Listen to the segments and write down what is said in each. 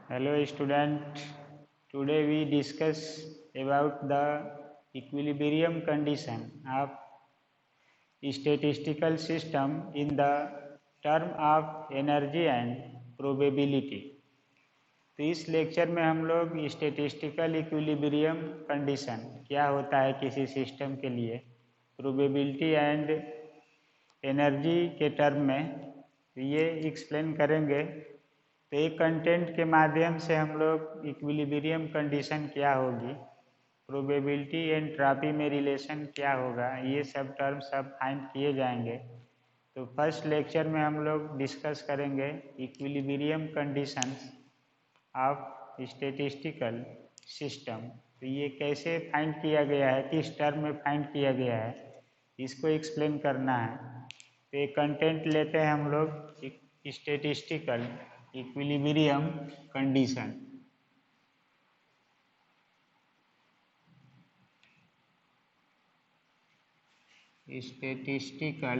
Hello student, today we discuss about the equilibrium condition of statistical system in the term of energy and probability। तो इस lecture में हम लोग statistical equilibrium condition क्या होता है किसी सिस्टम के लिए, प्रोबेबिलिटी एंड एनर्जी के टर्म में ये एक्सप्लेन करेंगे। तो एक कंटेंट के माध्यम से हम लोग इक्विलिब्रियम कंडीशन क्या होगी, प्रोबेबिलिटी एंट्रॉपी में रिलेशन क्या होगा, ये सब टर्म सब फाइंड किए जाएंगे। तो फर्स्ट लेक्चर में हम लोग डिस्कस करेंगे equilibrium conditions of statistical system. तो ये कैसे फाइंड किया गया है, किस टर्म में फाइंड किया गया है, इसको एक्सप्लेन करना है। तो एक कंटेंट लेते हैं हम लोग statistical equilibrium condition. Statistical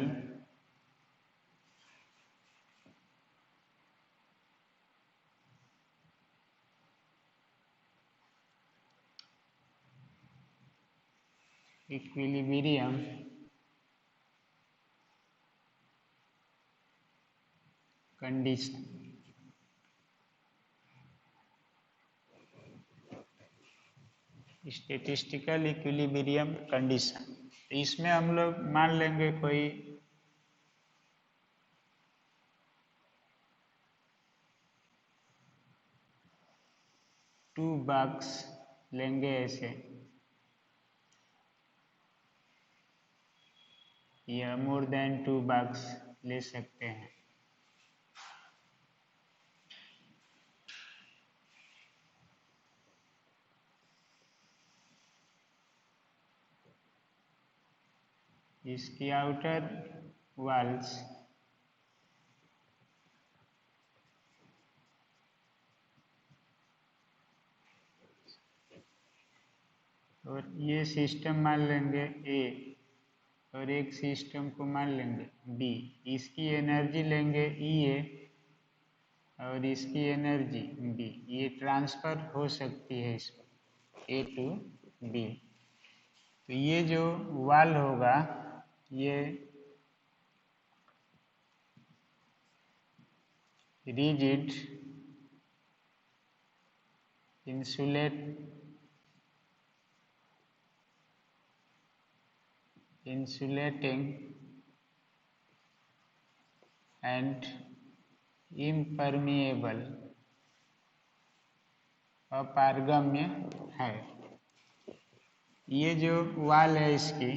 equilibrium condition. Statistical equilibrium condition, इसमें हम लोग मान लेंगे कोई टू बॉक्स लेंगे ऐसे, या मोर देन टू बॉक्स ले सकते हैं। इसकी आउटर वॉल्स और ये सिस्टम मान लेंगे ए और एक सिस्टम को मान लेंगे बी। इसकी एनर्जी लेंगे ई ए और इसकी एनर्जी बी। ये ट्रांसफर हो सकती है इसमें ए टू बी। तो ये जो वाल होगा ये रिजिड insulating and impermeable अपारगम्य है। ये जो वाल है इसकी,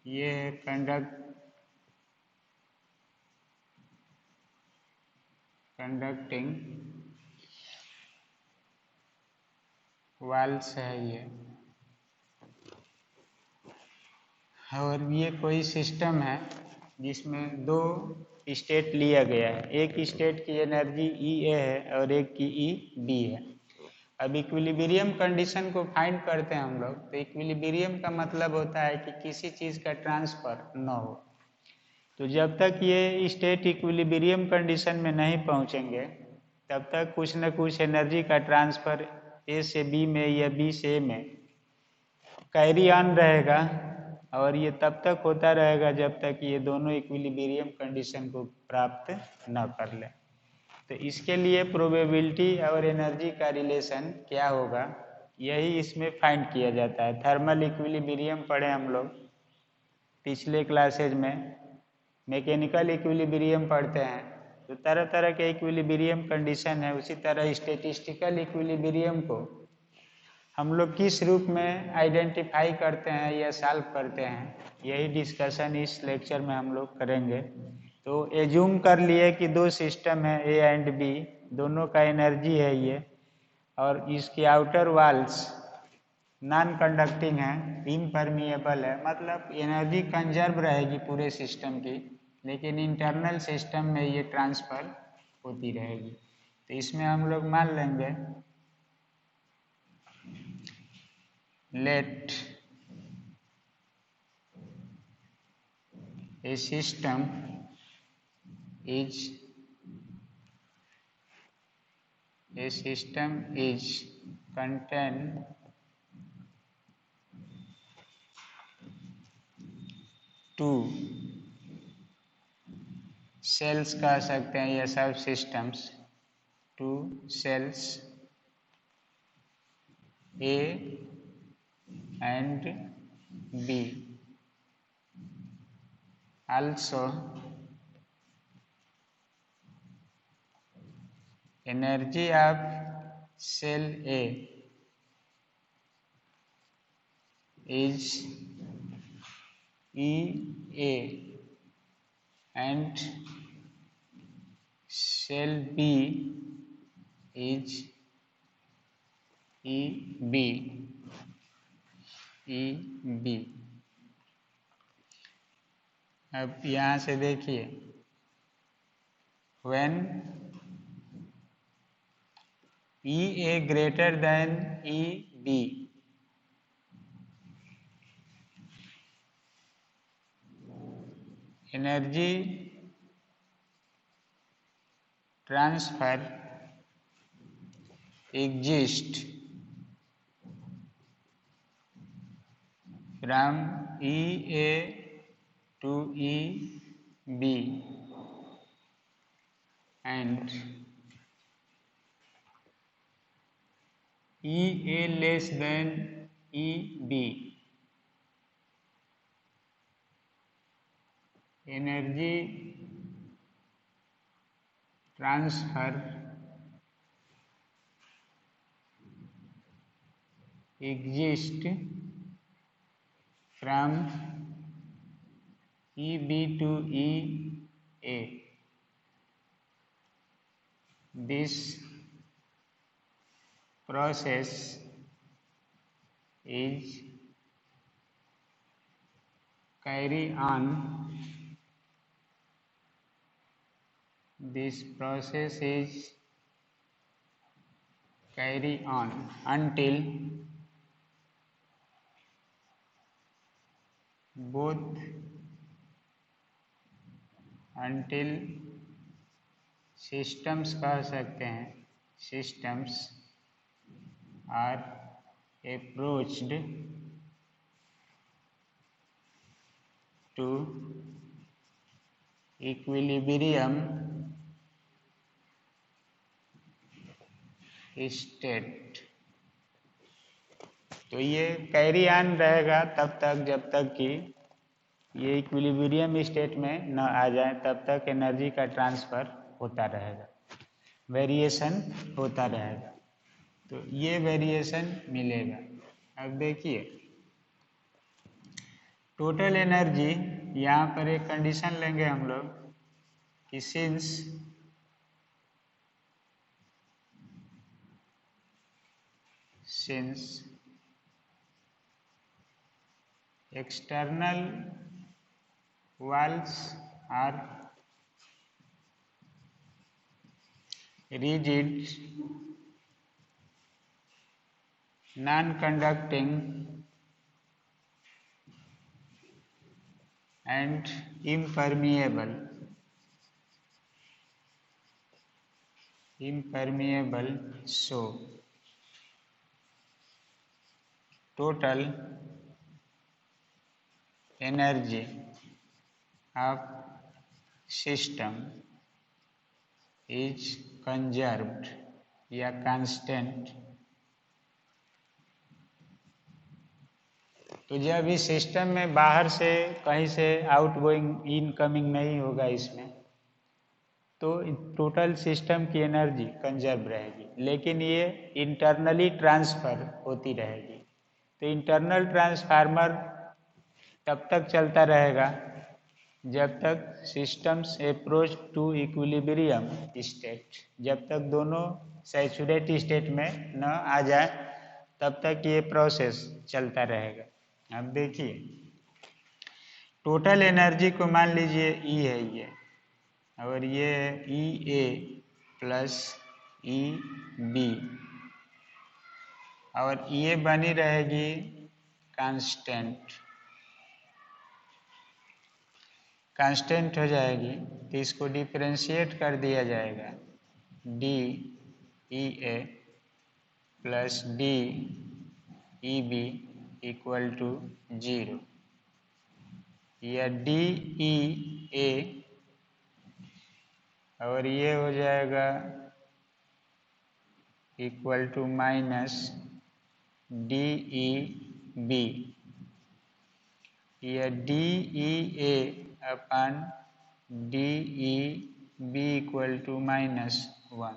ये है कंडक्टिंग वाल्स है ये। और ये कोई सिस्टम है जिसमें दो स्टेट लिया गया है, एक स्टेट की एनर्जी ई ए है और एक की ई बी है। अब इक्विलिब्रियम कंडीशन को फाइंड करते हैं हम लोग। तो इक्विलिब्रियम का मतलब होता है कि किसी चीज़ का ट्रांसफर न हो। तो जब तक ये स्टेट इक्विलिब्रियम कंडीशन में नहीं पहुंचेंगे तब तक कुछ न कुछ एनर्जी का ट्रांसफर ए से बी में या बी से ए में कैरी ऑन रहेगा, और ये तब तक होता रहेगा जब तक ये दोनों इक्विलिब्रियम कंडीशन को प्राप्त न कर ले। तो इसके लिए प्रोबेबिलिटी और एनर्जी का रिलेशन क्या होगा, यही इसमें फाइंड किया जाता है। थर्मल इक्विलिब्रियम पढ़े हम लोग पिछले क्लासेज में, मैकेनिकल इक्विलिब्रियम पढ़ते हैं। तो तरह तरह के इक्विलिब्रियम कंडीशन है। उसी तरह स्टैटिस्टिकल इक्विलिब्रियम को हम लोग किस रूप में आइडेंटिफाई करते हैं या सॉल्व करते हैं, यही डिस्कशन इस लेक्चर में हम लोग करेंगे। तो एज्यूम कर लिए कि दो सिस्टम है ए एंड बी, दोनों का एनर्जी है ये, और इसकी आउटर वॉल्स नॉन कंडक्टिंग है, इम्परमिएबल है, मतलब एनर्जी कंजर्व रहेगी पूरे सिस्टम की, लेकिन इंटरनल सिस्टम में ये ट्रांसफर होती रहेगी। तो इसमें हम लोग मान लेंगे let a system is A system is contain two cells कह सकते हैं या सब systems, two cells A and B. Also, energy of cell A is EA and cell B is EB. अब यहाँ से देखिए, when EA greater than EB, energy transfer exists from EA to EB and EA less than EB. Energy transfer exists from EB to EA. This process is carry on. This process is carry on until systems कह सकते हैं, systems are approached to equilibrium state. तो ये carry on रहेगा तब तक जब तक कि ये इक्विलिब्रियम स्टेट में न आ जाए, तब तक एनर्जी का ट्रांसफर होता रहेगा, वेरिएशन होता रहेगा। तो ये वेरिएशन मिलेगा। अब देखिए, टोटल एनर्जी, यहाँ पर एक कंडीशन लेंगे हम लोग कि since external walls are rigid, non-conducting and impermeable, so total energy of system is conserved या कांस्टेंट। तो जब इस सिस्टम में बाहर से कहीं से आउटगोइंग इनकमिंग नहीं होगा इसमें, तो टोटल सिस्टम की एनर्जी कंजर्व रहेगी, लेकिन ये इंटरनली ट्रांसफर होती रहेगी। तो इंटरनल ट्रांसफार्मर तब तक चलता रहेगा जब तक systems approach to equilibrium state, जब तक दोनों सैचुरेट स्टेट में न आ जाए तब तक ये प्रोसेस चलता रहेगा। अब देखिए, टोटल एनर्जी को मान लीजिए E है ये, और ये EA प्लस EB, और ये बनी रहेगी कांस्टेंट हो जाएगी। तो इसको डिफरेंशिएट कर दिया जाएगा, D E A plus D E B equal to 0, या डी ई ए और ये हो जाएगा equal to minus D E B, या D E A upon D E B equal to -1।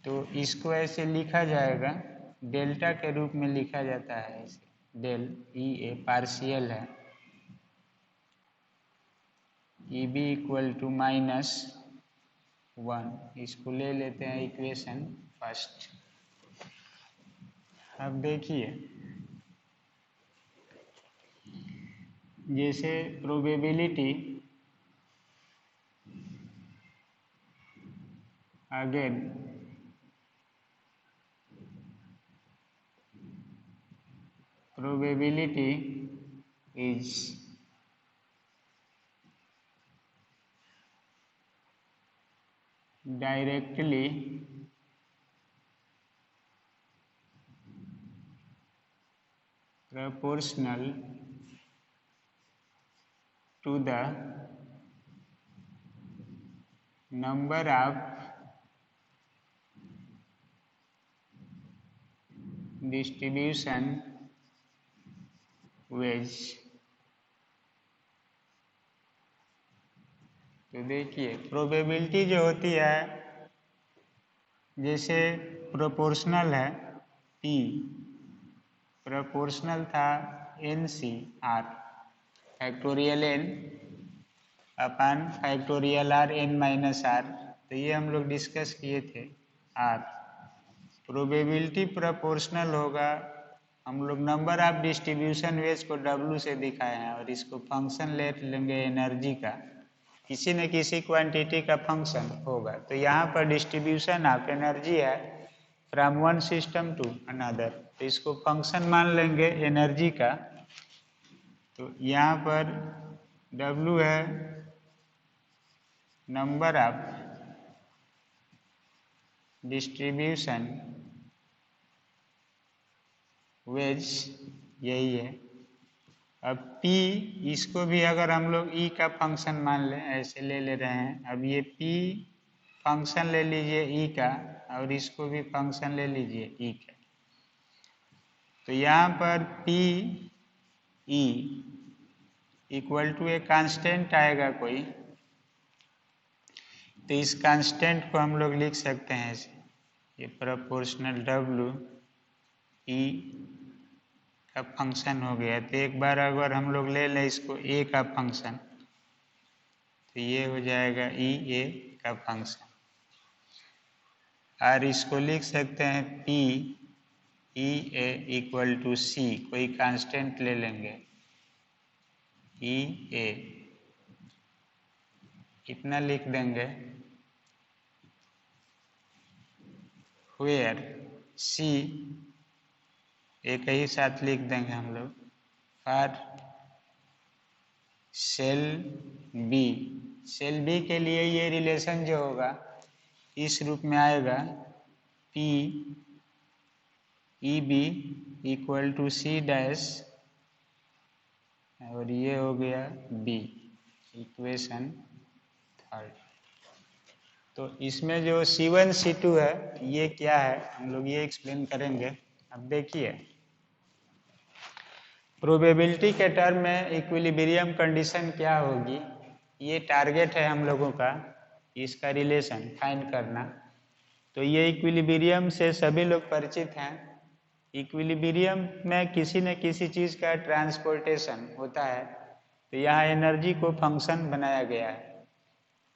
तो इसको ऐसे लिखा जाएगा, डेल्टा के रूप में लिखा जाता है इसे, डेल ई ए पार्शियल है, ई बी इक्वल टू -1। इसको ले लेते हैं इक्वेशन फर्स्ट। अब देखिए, जैसे probability again probability is directly proportional to the number of distribution ways. तो देखिए, प्रोबेबिलिटी जो होती है, जैसे प्रोपोर्शनल है P, प्रोपोर्शनल था NCR factorial N upon factorial R N minus R, तो ये हम लोग डिस्कस किए थे R। प्रोबेबिलिटी प्रोपोर्शनल होगा, हम लोग नंबर ऑफ डिस्ट्रीब्यूशन वेज को W से दिखाए हैं, और इसको फंक्शन ले लेंगे एनर्जी का, किसी न किसी क्वांटिटी का फंक्शन होगा। तो यहाँ पर डिस्ट्रीब्यूशन ऑफ एनर्जी है from one system to another, तो इसको फंक्शन मान लेंगे एनर्जी का। तो यहाँ पर W है नंबर ऑफ डिस्ट्रीब्यूशन वेज, यही है। अब P, इसको भी अगर हम लोग E का फंक्शन मान लें, ऐसे ले रहे हैं। अब ये P फंक्शन ले लीजिए E का, और इसको भी फंक्शन ले लीजिए E का। तो यहाँ पर P E इक्वल टू एक कांस्टेंट आएगा कोई, तो इस कांस्टेंट को हम लोग लिख सकते हैं ऐसे, ये प्रोपोर्शनल W E का फंक्शन हो गया। तो एक बार अगर हम लोग ले लें इसको A का फंक्शन, तो ये हो जाएगा E A का फंक्शन, और इसको लिख सकते हैं P E A equal to C, कोई कांस्टेंट ले लेंगे E A, कितना लिख देंगे, वेयर C एक ही साथ लिख देंगे हम लोग, for cell B। Cell B के लिए ये रिलेशन जो होगा इस रूप में आएगा, P E B equal to C dash, और ये हो गया B, इक्वेशन थर्ड। तो इसमें जो C1 C2 है, ये क्या है हम लोग ये एक्सप्लेन करेंगे। अब देखिए, प्रोबेबिलिटी के टर्म में इक्विलिब्रियम कंडीशन क्या होगी, ये टारगेट है हम लोगों का, इसका रिलेशन फाइंड करना। तो ये इक्विलिब्रियम से सभी लोग परिचित हैं। इक्विलिब्रियम में किसी न किसी चीज़ का ट्रांसपोर्टेशन होता है, तो यहाँ एनर्जी को फंक्शन बनाया गया है,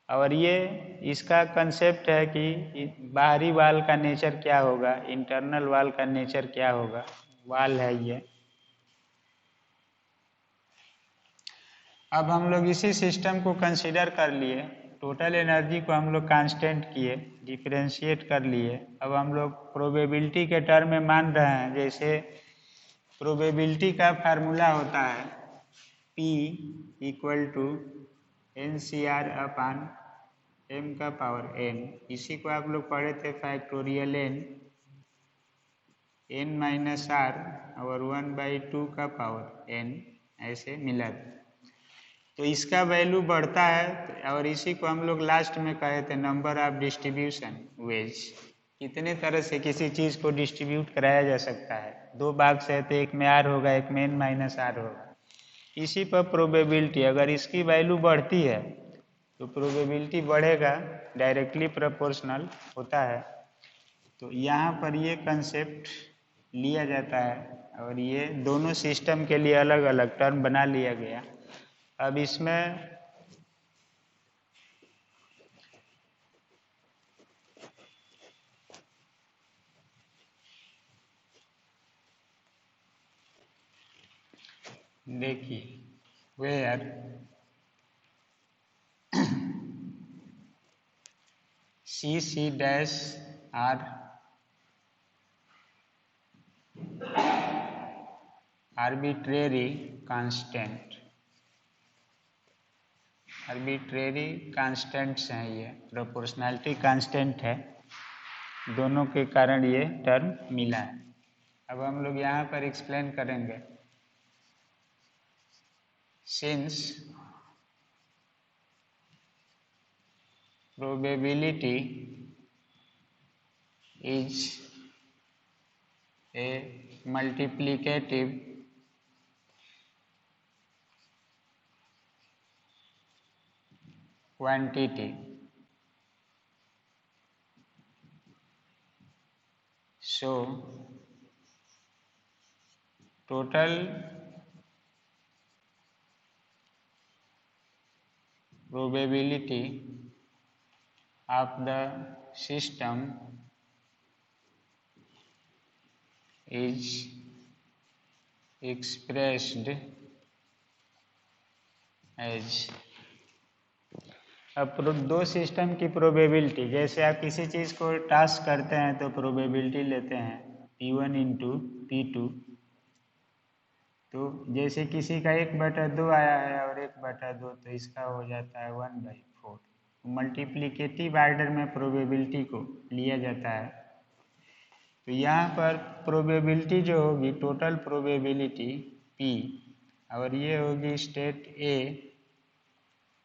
और ये इसका कंसेप्ट है कि बाहरी वाल का नेचर क्या होगा, इंटरनल वाल का नेचर क्या होगा। वाल है ये। अब हम लोग इसी सिस्टम को कंसीडर कर लिए, टोटल एनर्जी को हम लोग कांस्टेंट किए, डिफरेंशिएट कर लिए। अब हम लोग प्रोबेबिलिटी के टर्म में मान रहे हैं, जैसे प्रोबेबिलिटी का फार्मूला होता है P equal to NCR upon m का पावर n, इसी को आप लोग पढ़े थे फैक्टोरियल n माइनस आर और 1/2 का पावर n, ऐसे मिला था। तो इसका वैल्यू बढ़ता है और इसी को हम लोग लास्ट में कहे थे नंबर ऑफ डिस्ट्रीब्यूशन वेज। कितने तरह से किसी चीज को डिस्ट्रीब्यूट कराया जा सकता है, दो भाग से है तो एक में आर होगा, एक में n माइनस आर होगा। इसी पर प्रोबेबिलिटी, अगर इसकी वैल्यू बढ़ती है तो प्रोबेबिलिटी बढ़ेगा, डायरेक्टली प्रोपोर्शनल होता है। तो यहाँ पर ये कंसेप्ट लिया जाता है और ये दोनों सिस्टम के लिए अलग अलग टर्म बना लिया गया। अब इसमें देखिए, where C dash are arbitrary constant, arbitrary constants हैं, ये प्रोपोर्शनैलिटी कांस्टेंट है, दोनों के कारण ये टर्म मिला है। अब हम लोग यहाँ पर एक्सप्लेन करेंगे। Since probability is a multiplicative quantity, so total probability of the system is expressed as। अब दो सिस्टम की प्रोबेबिलिटी, जैसे आप किसी चीज़ को टास्क करते हैं तो प्रोबेबिलिटी लेते हैं P1 इंटू P2। तो जैसे किसी का 1/2 आया है और 1/2, तो इसका हो जाता है 1/4। मल्टीप्लिकेटिव आर्डर में प्रोबेबिलिटी को लिया जाता है। तो यहाँ पर प्रोबेबिलिटी जो होगी, टोटल प्रोबेबिलिटी P, और ये होगी स्टेट ए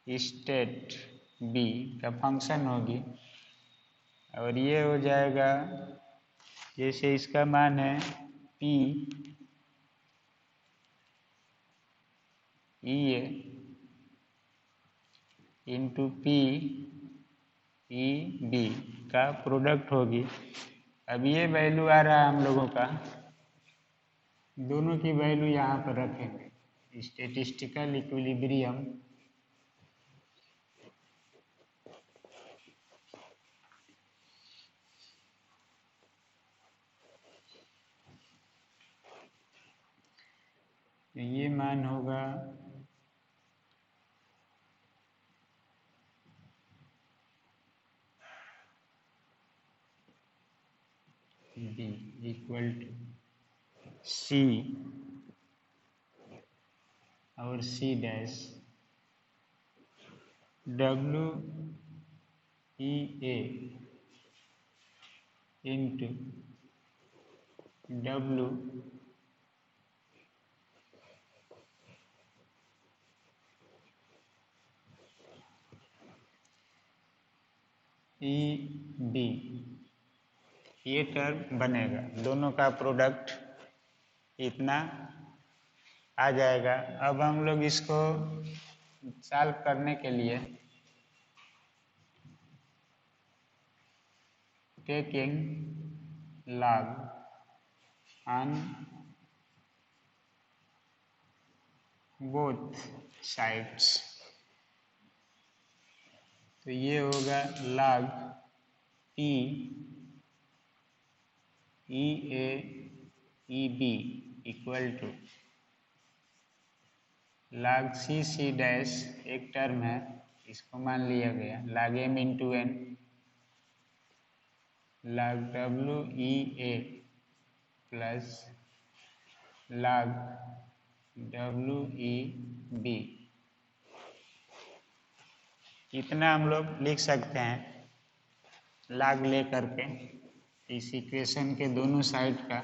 स्टेट बी का फंक्शन होगी, और ये हो जाएगा, जैसे इसका मान है P ई ए इंटू P ई बी का प्रोडक्ट होगी। अब ये वैल्यू आ रहा है हम लोगों का, दोनों की वैल्यू यहाँ पर रखेंगे, स्टैटिस्टिकल इक्विलिब्रियम ये मान होगा B इक्वल टू C और C dash W E A into W E B, ये टर्म बनेगा, दोनों का प्रोडक्ट इतना आ जाएगा। अब हम लोग इसको सॉल्व करने के लिए taking log on both sides, तो ये होगा log P E A E B equal to log C dash, एक टर्म है इसको मान लिया गया, log m into n log W E A plus log W E B. इतना हम लोग लिख सकते हैं log ले करके इस इक्वेशन के दोनों साइड का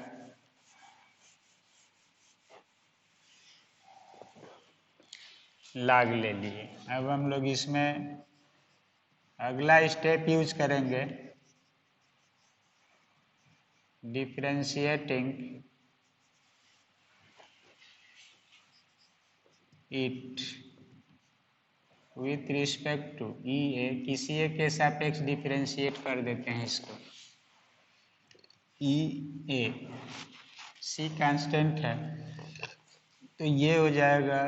log ले लिए। अब हम लोग इसमें अगला स्टेप यूज करेंगे differentiating it with respect to E A. किसी एक के सापेक्ष डिफरेंशिएट कर देते हैं इसको। ई ए सी कांस्टेंट है तो ये हो जाएगा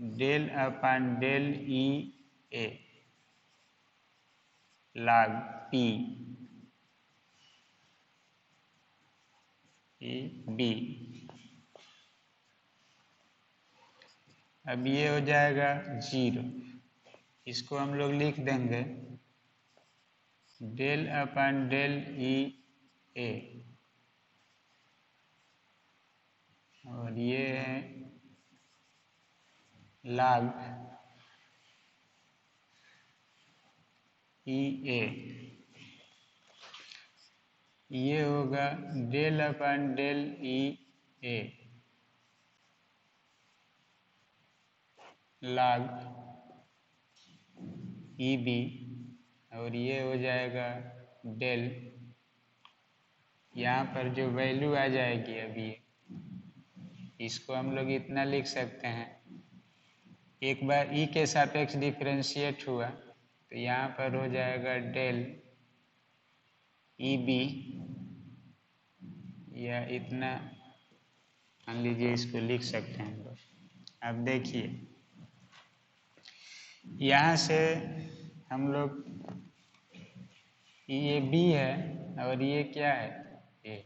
del upon del E A log P E B. अब ये हो जाएगा 0। इसको हम लोग लिख देंगे del upon del E A और ये है log ई ए। ये होगा del upon del E A log E B और ये हो जाएगा डेल। यहाँ पर जो वैल्यू आ जाएगी अभी इसको हम लोग इतना लिख सकते हैं, एक बार ई के सापेक्ष डिफरेंशिएट हुआ तो यहाँ पर हो जाएगा डेल ई बी या इतना मान लीजिए, इसको लिख सकते हैं लोग। अब देखिए यहाँ से हम लोग ये बी है और ये क्या है ए,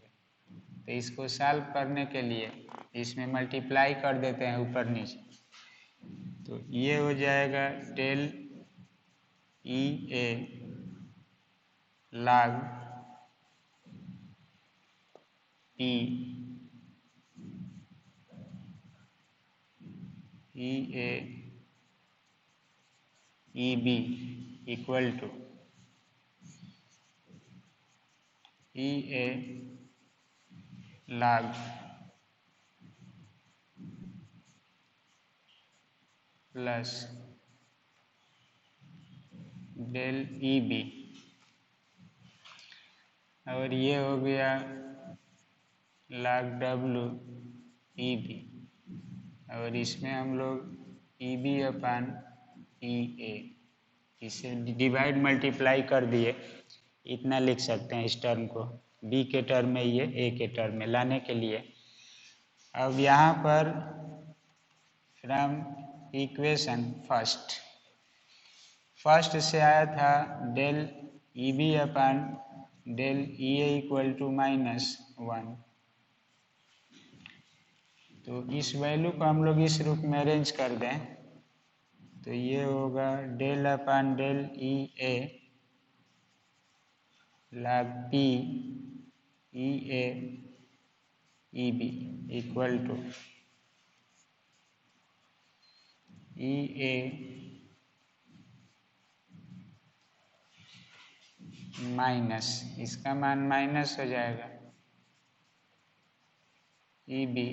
तो इसको सॉल्व करने के लिए इसमें मल्टीप्लाई कर देते हैं ऊपर नीचे। तो ये हो जाएगा del E A log P E A E B equal to E A log plus del E B और ये हो गया log डब्लू ई बी और इसमें हम लोग ई बी अपन ई ए इसे डिवाइड मल्टीप्लाई कर दिए, इतना लिख सकते हैं इस टर्म को बी के टर्म में, ये ए के टर्म में लाने के लिए। अब यहाँ पर फ्रॉम इक्वेशन फर्स्ट से आया था del E B upon del E A equal to -1। तो इस वैल्यू को हम लोग इस रूप में अरेंज कर दें तो ये होगा del upon del E A log P E A E B equal to E A minus, इसका मान माइनस हो जाएगा ई बी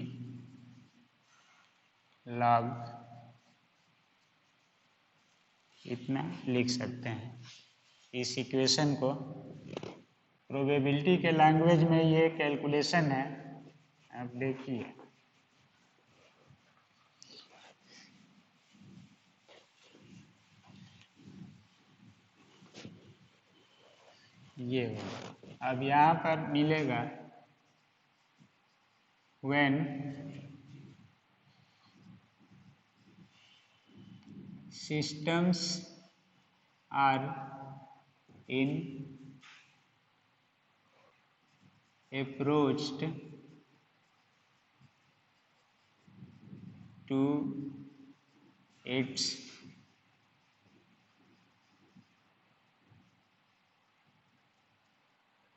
log इतना लिख सकते हैं। इस इक्वेशन को प्रोबेबिलिटी के लैंग्वेज में ये कैलकुलेशन है। आप देखिए ये होगा। अब यहाँ पर मिलेगा when systems are in approached to its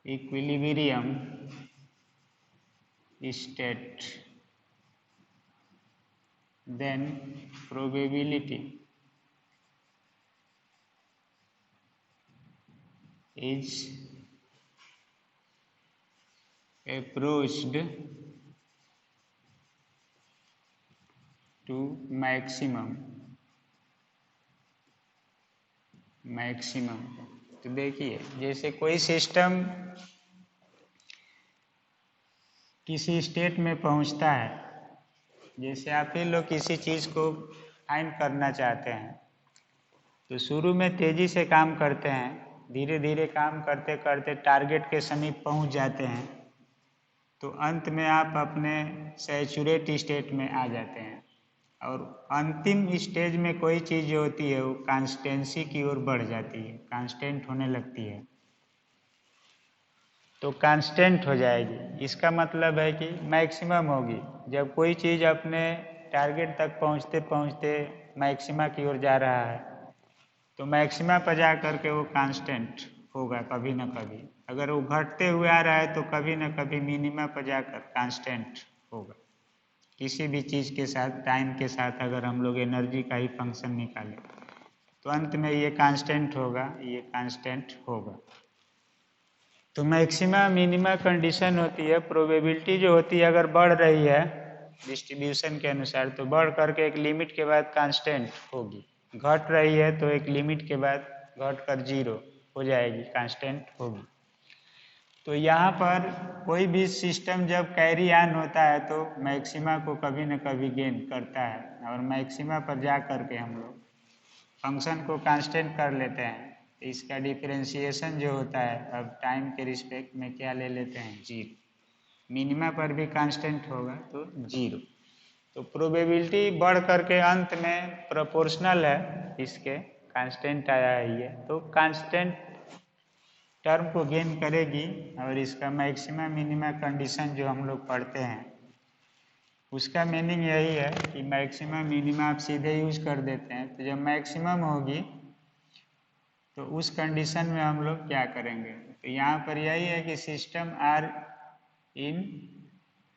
equilibrium state, then probability is approached to maximum. तो देखिए, जैसे कोई सिस्टम किसी स्टेट में पहुंचता है, जैसे आप ही लोग किसी चीज़ को फाइंड करना चाहते हैं, तो शुरू में तेज़ी से काम करते हैं, धीरे धीरे काम करते करते टारगेट के समीप पहुंच जाते हैं, तो अंत में आप अपने सैचुरेट स्टेट में आ जाते हैं। और अंतिम स्टेज में कोई चीज़ जो होती है वो कांस्टेंसी की ओर बढ़ जाती है, कांस्टेंट होने लगती है, तो कांस्टेंट हो जाएगी। इसका मतलब है कि मैक्सिमम होगी। जब कोई चीज़ अपने टारगेट तक पहुंचते पहुंचते मैक्सिमा की ओर जा रहा है, तो मैक्सिमा पर जा कर के वो कांस्टेंट होगा कभी न कभी। अगर वो घटते हुए आ रहा है तो कभी न कभी मिनिमा पर जाकर कांस्टेंट होगा। किसी भी चीज़ के साथ, टाइम के साथ अगर हम लोग एनर्जी का ही फंक्शन निकालें तो अंत में ये कांस्टेंट होगा, ये कांस्टेंट होगा। तो मैक्सिमा मिनिमा कंडीशन होती है, प्रोबेबिलिटी जो होती है अगर बढ़ रही है डिस्ट्रीब्यूशन के अनुसार, तो बढ़ करके एक लिमिट के बाद कांस्टेंट होगी। घट रही है तो एक लिमिट के बाद घट कर जीरो हो जाएगी, कांस्टेंट होगी। तो यहाँ पर कोई भी सिस्टम जब कैरी ऑन होता है तो मैक्सिमा को कभी न कभी गेन करता है, और मैक्सिमा पर जा करके हम लोग फंक्शन को कांस्टेंट कर लेते हैं। इसका डिफरेंशिएशन जो होता है अब टाइम के रिस्पेक्ट में क्या ले लेते हैं, जीरो। मिनिमा पर भी कांस्टेंट होगा तो जीरो। तो प्रोबेबिलिटी बढ़ करके अंत में प्रोपोर्शनल है इसके, कांस्टेंट आया है ये, तो कांस्टेंट टर्म को गेन करेगी। और इसका मैक्सिमा मिनिमा कंडीशन जो हम लोग पढ़ते हैं उसका मीनिंग यही है कि मैक्सिमम मिनिमा आप सीधे यूज कर देते हैं। तो जब मैक्सिमम होगी तो उस कंडीशन में हम लोग क्या करेंगे, तो यहाँ पर यही है कि system are in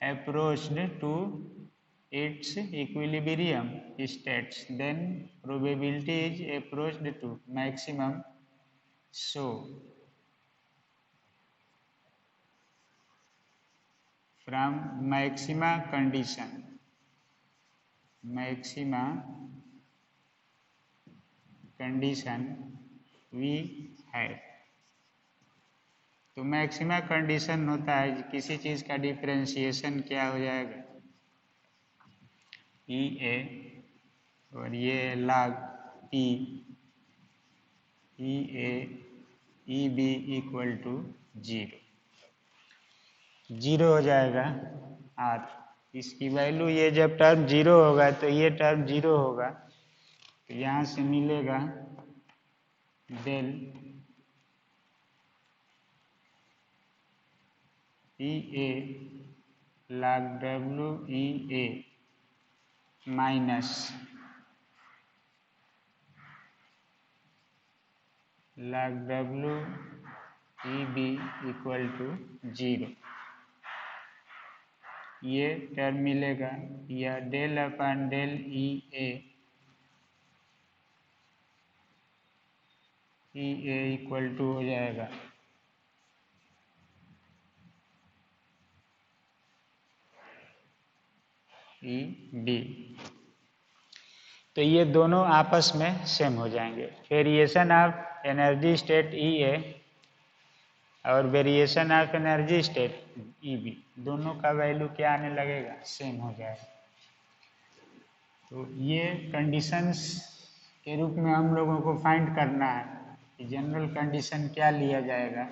approached to its equilibrium states, then probability is approached to maximum. So from maxima condition we have। तो मैक्सिमा कंडीशन होता है किसी चीज़ का डिफरेंशिएशन क्या हो जाएगा, ई ए, और ये log P, E A E B equal to zero, zero हो जाएगा आर। इसकी वैल्यू, ये जब टर्म जीरो होगा तो ये टर्म जीरो होगा, तो यहाँ से मिलेगा del E A log W E A minus log W E B equal to zero. ये टर्म मिलेगा, या del upon del E A equal to हो जाएगा ई बी। तो ये दोनों आपस में सेम हो जाएंगे। Variation of energy state E A और variation of energy state E B, दोनों का वैल्यू क्या आने लगेगा, सेम हो जाएगा। तो ये कंडीशंस के रूप में हम लोगों को फाइंड करना है कि जनरल कंडीशन क्या लिया जाएगा।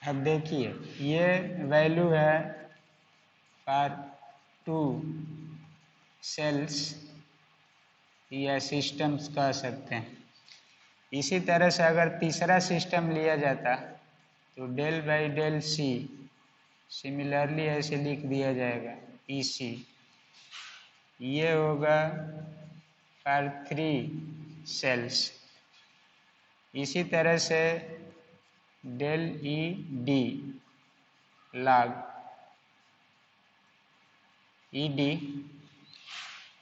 अब देखिए, ये वैल्यू है फॉर टू सेल्स या सिस्टम्स कह सकते हैं। इसी तरह से अगर तीसरा सिस्टम लिया जाता तो del by del C, similarly ऐसे लिख दिया जाएगा ई सी। ये होगा फॉर थ्री सेल्स। इसी तरह से del E D log ED,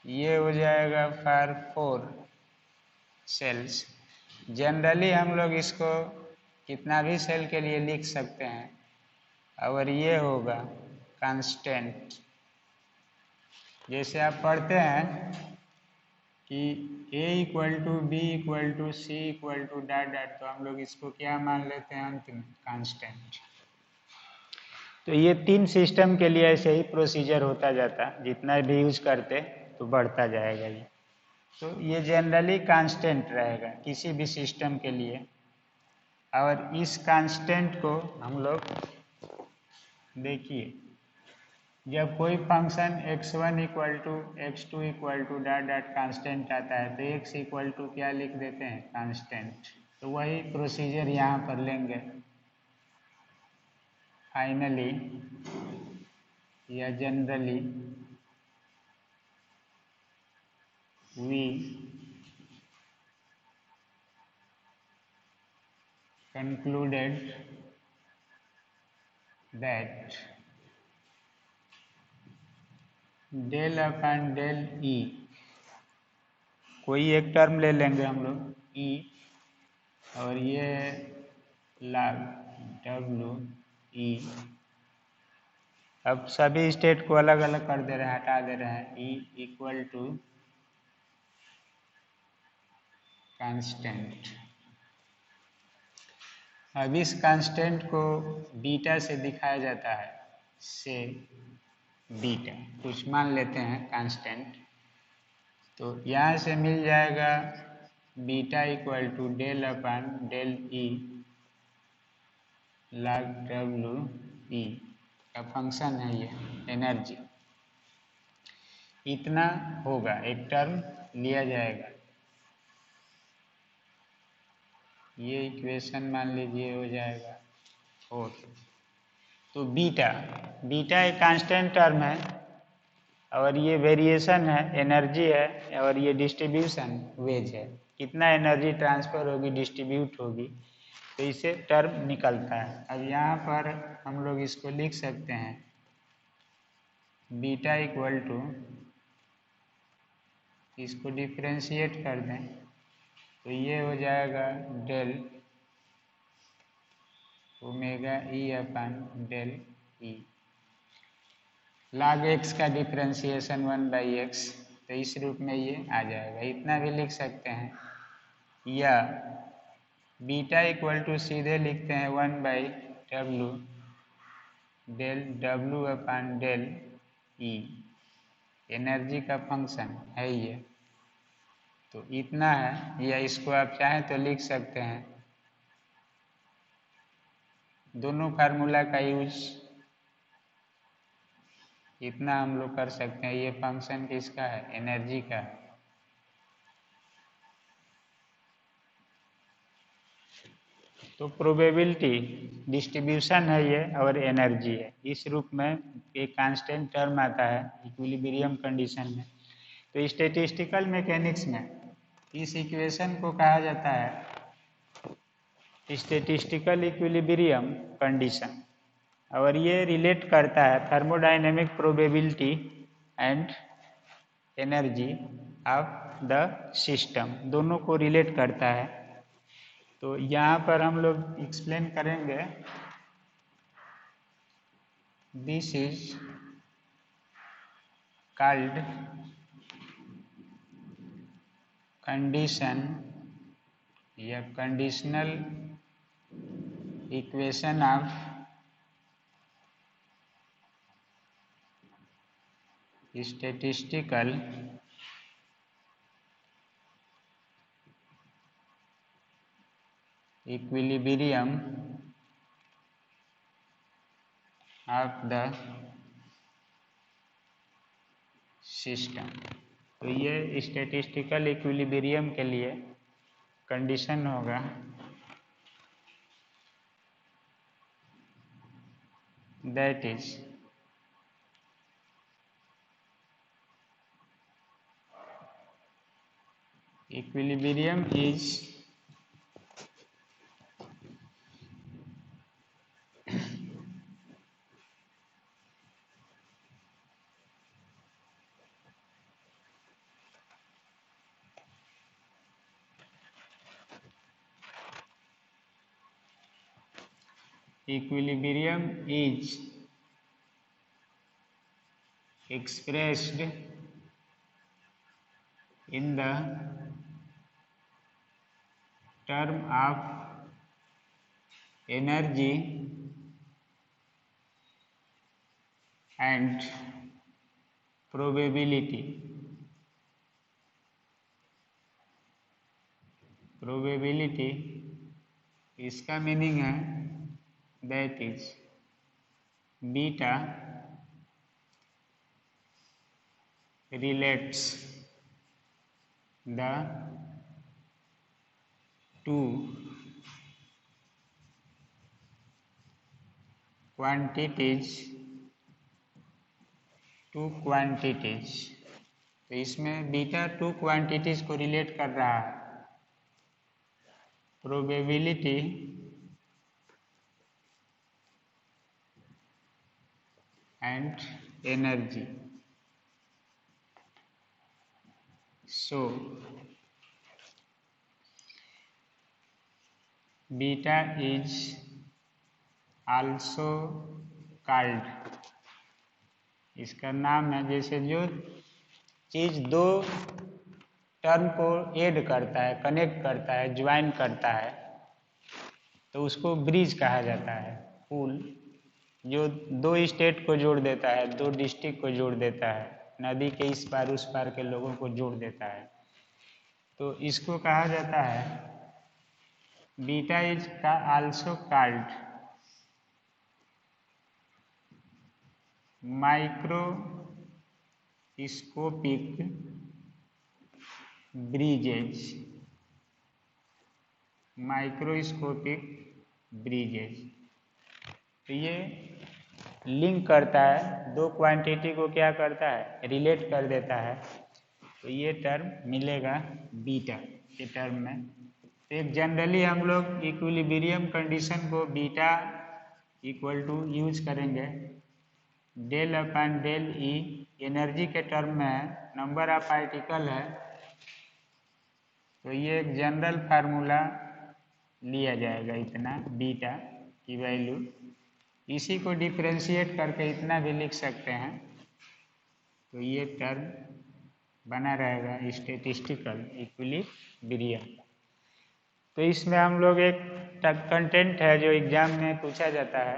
ये हो जाएगा फॉर 4 सेल्स। जनरली हम लोग इसको कितना भी सेल के लिए लिख सकते हैं, और ये होगा कांस्टेंट। जैसे आप पढ़ते हैं कि A equal to B equal to C equal to dot dot, तो हम लोग इसको क्या मान लेते हैं अंत में, कांस्टेंट। तो ये 3 सिस्टम के लिए ऐसे ही प्रोसीजर होता जाता, जितना भी यूज करते तो बढ़ता जाएगा ये। तो ये जनरली कांस्टेंट रहेगा किसी भी सिस्टम के लिए, और इस कांस्टेंट को हम लोग देखिए, जब कोई function x1 equal to x2 equal to dot dot constant आता है तो x इक्वल टू क्या लिख देते हैं, कांस्टेंट। तो वही प्रोसीजर यहाँ पर लेंगे। फाइनली या generally we concluded that del upon del E, कोई एक टर्म ले लेंगे हम लोग ई, और ये log डब्ल्यू ई। अब सभी स्टेट को अलग अलग कर दे रहे हैं, हटा दे रहे हैं। E equal to constant. अब इस कांस्टेंट को बीटा से दिखाया जाता है, से बीटा कुछ मान लेते हैं कांस्टेंट। तो यहाँ से मिल जाएगा beta equal to del upon del E log W E का फंक्शन है ये एनर्जी। इतना होगा, एक टर्म लिया जाएगा। ये इक्वेशन मान लीजिए हो जाएगा 4। तो बीटा, बीटा एक कांस्टेंट टर्म है, और ये वेरिएशन है, एनर्जी है, और ये डिस्ट्रीब्यूशन वेज है, कितना एनर्जी ट्रांसफर होगी, डिस्ट्रीब्यूट होगी, तो इसे टर्म निकलता है। अब यहाँ पर हम लोग इसको लिख सकते हैं बीटा इक्वल टू, इसको डिफ्रेंशिएट कर दें तो ये हो जाएगा डेल ओमेगा ई अपन डेल ई। log x का डिफ्रेंशिएशन 1/x, तो इस रूप में ये आ जाएगा। इतना भी लिख सकते हैं, या बीटा इक्वल टू सीधे लिखते हैं 1/w डेल w अपन डेल ई, एनर्जी का फंक्शन है ये। तो इतना है, या इसको आप चाहें तो लिख सकते हैं, दोनों फार्मूला का यूज इतना हम लोग कर सकते हैं। ये फंक्शन किसका है, एनर्जी का है। तो प्रोबेबिलिटी डिस्ट्रीब्यूशन है ये, और एनर्जी है। इस रूप में एक कांस्टेंट टर्म आता है इक्विलिब्रियम कंडीशन में। तो स्टैटिस्टिकल मैकेनिक्स में इस इक्वेशन को कहा जाता है स्टैटिस्टिकल इक्विलिब्रियम कंडीशन, और ये रिलेट करता है thermodynamic probability and energy of the system, दोनों को रिलेट करता है। तो यहाँ पर हम लोग एक्सप्लेन करेंगे, दिस इज कॉल्ड कंडीशन या conditional equation of statistical equilibrium of the system. तो ये स्टैटिस्टिकल इक्विलिब्रियम के लिए कंडीशन होगा, that is equilibrium is equilibrium is expressed in the term of energy and probability. Probability इसका meaning है that is beta relates the two quantities तो इसमें beta two quantities को रिलेट कर रहा है, probability and energy. So beta is also called, इसका नाम है, जैसे जो चीज दो टर्म को ऐड करता है, कनेक्ट करता है, ज्वाइन करता है, तो उसको ब्रिज कहा जाता है. पुल जो दो स्टेट को जोड़ देता है, दो डिस्ट्रिक्ट को जोड़ देता है, नदी के इस पार उस पार के लोगों को जोड़ देता है, तो इसको कहा जाता है beta is also called microscopic bridges. Microscopic bridges तो ये लिंक करता है, दो क्वांटिटी को क्या करता है, रिलेट कर देता है, तो ये टर्म मिलेगा बीटा के टर्म में. तो एक जनरली हम लोग इक्विलिब्रियम कंडीशन को बीटा इक्वल टू यूज करेंगे डेल अपन डेल ई, एनर्जी के टर्म में है, नंबर ऑफ पार्टिकल है, तो ये एक जनरल फार्मूला लिया जाएगा इतना बीटा की वैल्यू. इसी को डिफ्रेंशिएट करके इतना भी लिख सकते हैं, तो ये टर्म बना रहेगा स्टैटिस्टिकल इक्विलिब्रियम. तो इसमें हम लोग एक कंटेंट है जो एग्जाम में पूछा जाता है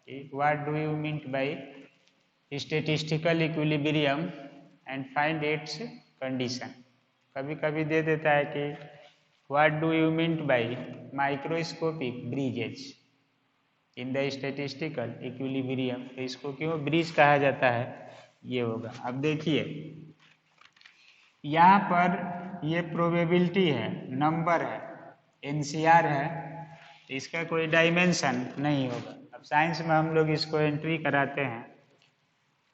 कि what do you mean by statistical equilibrium and find its condition. कभी कभी दे देता है कि what do you mean by microscopic bridges in the statistical equilibrium. तो इसको क्यों ब्रिज कहा जाता है ये होगा. अब देखिए यहाँ पर ये प्रोबेबिलिटी है, नंबर है, एनसीआर है, तो इसका कोई डायमेंशन नहीं होगा. अब साइंस में हम लोग इसको एंट्री कराते हैं,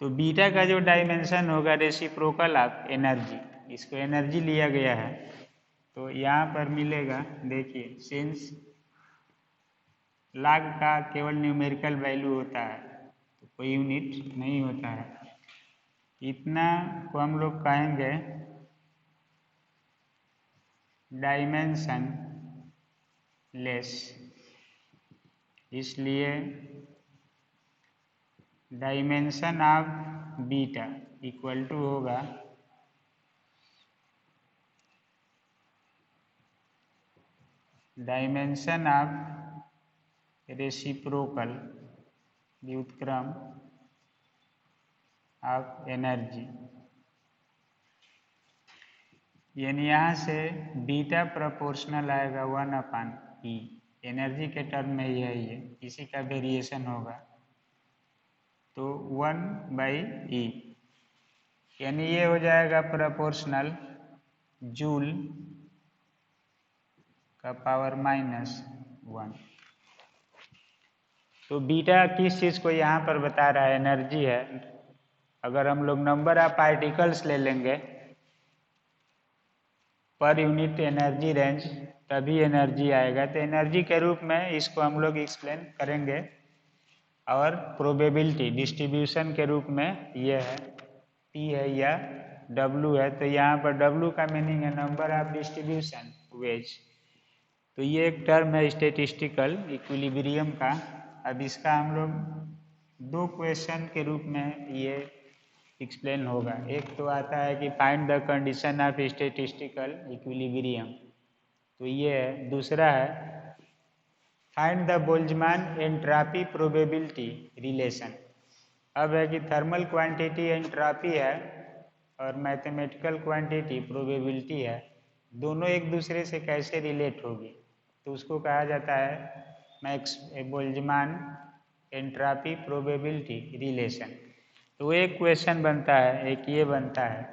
तो बीटा का जो डायमेंशन होगा रेसिप्रोकल ऑफ एनर्जी, इसको एनर्जी लिया गया है, तो यहाँ पर मिलेगा. देखिए सिंस लाग का केवल न्यूमेरिकल वैल्यू होता है, तो कोई यूनिट नहीं होता है, इतना को हम लोग कहेंगे डायमेंशन लेस. इसलिए dimension of beta equal to होगा डायमेंशन ऑफ रेसिप्रोकल व्युत्क्रम ऑफ एनर्जी. यानी यहाँ से बीटा प्रोपोर्शनल आएगा 1/e, एनर्जी के टर्म में ही है ये, इसी का वेरिएशन होगा, तो 1/e, यानी ये हो जाएगा प्रोपोर्शनल जूल का पावर -1. तो बीटा किस चीज़ को यहाँ पर बता रहा है, एनर्जी है. अगर हम लोग नंबर ऑफ पार्टिकल्स ले लेंगे पर यूनिट एनर्जी रेंज, तभी एनर्जी आएगा. तो एनर्जी के रूप में इसको हम लोग एक्सप्लेन करेंगे, और प्रोबेबिलिटी डिस्ट्रीब्यूशन के रूप में ये है, P है या W है. तो यहाँ पर W का मीनिंग है नंबर ऑफ डिस्ट्रीब्यूशन वेज. तो ये एक टर्म है स्टैटिस्टिकल इक्विलिब्रियम का, अब इसका हम लोग दो क्वेश्चन के रूप में ये एक्सप्लेन होगा। एक तो आता है कि find the condition of statistical equilibrium, तो ये है। दूसरा है find the Boltzmann entropy probability relation. अब है कि थर्मल क्वांटिटी एंट्रोपी है और मैथमेटिकल क्वांटिटी प्रोबेबिलिटी है, दोनों एक दूसरे से कैसे रिलेट होगी, तो उसको कहा जाता है बोल्ट्जमान एंट्रोपी प्रोबेबिलिटी रिलेशन। तो एक क्वेश्चन बनता है, एक ये बनता है,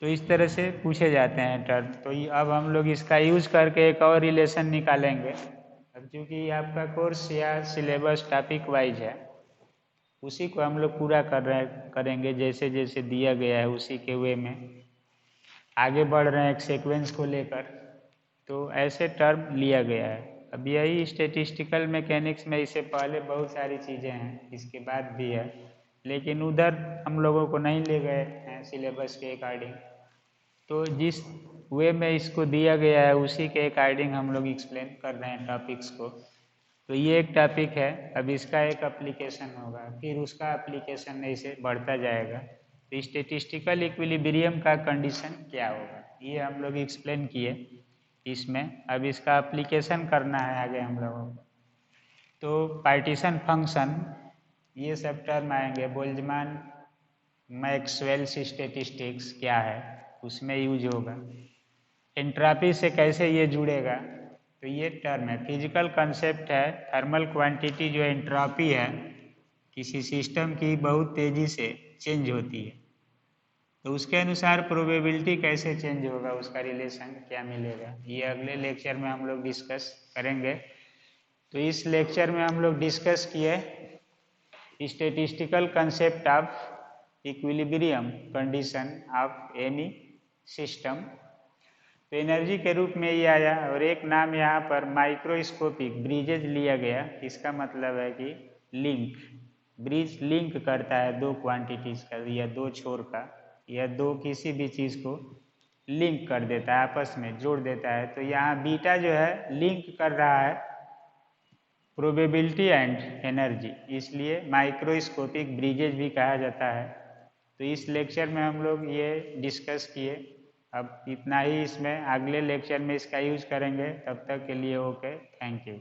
तो इस तरह से पूछे जाते हैं टर्म। तो अब हम लोग इसका यूज करके एक और रिलेशन निकालेंगे। अब चूँकि आपका कोर्स या सिलेबस टॉपिक वाइज है, उसी को हम लोग पूरा करेंगे जैसे जैसे दिया गया है उसी के वे में आगे बढ़ रहे हैं एक सीक्वेंस को लेकर। तो ऐसे टर्म लिया गया है। अब यही स्टैटिस्टिकल मैकेनिक्स में इससे पहले बहुत सारी चीज़ें हैं, इसके बाद भी है, लेकिन उधर हम लोगों को नहीं ले गए हैं सिलेबस के अकॉर्डिंग। तो जिस वे में इसको दिया गया है उसी के अकॉर्डिंग हम लोग एक्सप्लेन कर रहे हैं टॉपिक्स को। तो ये एक टॉपिक है, अब इसका एक एप्लीकेशन होगा, फिर उसका एप्लीकेशन ऐसे बढ़ता जाएगा। तो स्टैटिस्टिकल इक्विलिब्रियम का कंडीशन क्या होगा ये हम लोग एक्सप्लेन किए इसमें। अब इसका एप्लीकेशन करना है आगे हम लोगों को। तो पार्टीशन फंक्शन ये सब टर्म आएंगे। बोल्ट्जमान मैक्सवेल स्टैटिस्टिक्स क्या है उसमें यूज होगा। एंट्रोपी से कैसे ये जुड़ेगा, तो ये टर्म है। फिजिकल कंसेप्ट है, थर्मल क्वांटिटी जो एंट्रोपी है किसी सिस्टम की बहुत तेज़ी से चेंज होती है, तो उसके अनुसार प्रोबेबिलिटी कैसे चेंज होगा, उसका रिलेशन क्या मिलेगा, ये अगले लेक्चर में हम लोग डिस्कस करेंगे। तो इस लेक्चर में हम लोग डिस्कस किए statistical concept of equilibrium condition of any system. तो एनर्जी के रूप में ये आया, और एक नाम यहाँ पर माइक्रोस्कोपिक ब्रिजेज लिया गया। इसका मतलब है कि लिंक, ब्रिज लिंक करता है दो क्वांटिटीज़ का या दो छोर का या दो किसी भी चीज़ को लिंक कर देता है, आपस में जोड़ देता है। तो यहाँ बीटा जो है लिंक कर रहा है प्रोबेबिलिटी एंड एनर्जी, इसलिए माइक्रोस्कोपिक ब्रिजेज भी कहा जाता है। तो इस लेक्चर में हम लोग ये डिस्कस किए। अब इतना ही, इसमें अगले लेक्चर में इसका यूज करेंगे। तब तक के लिए ओके, थैंक यू।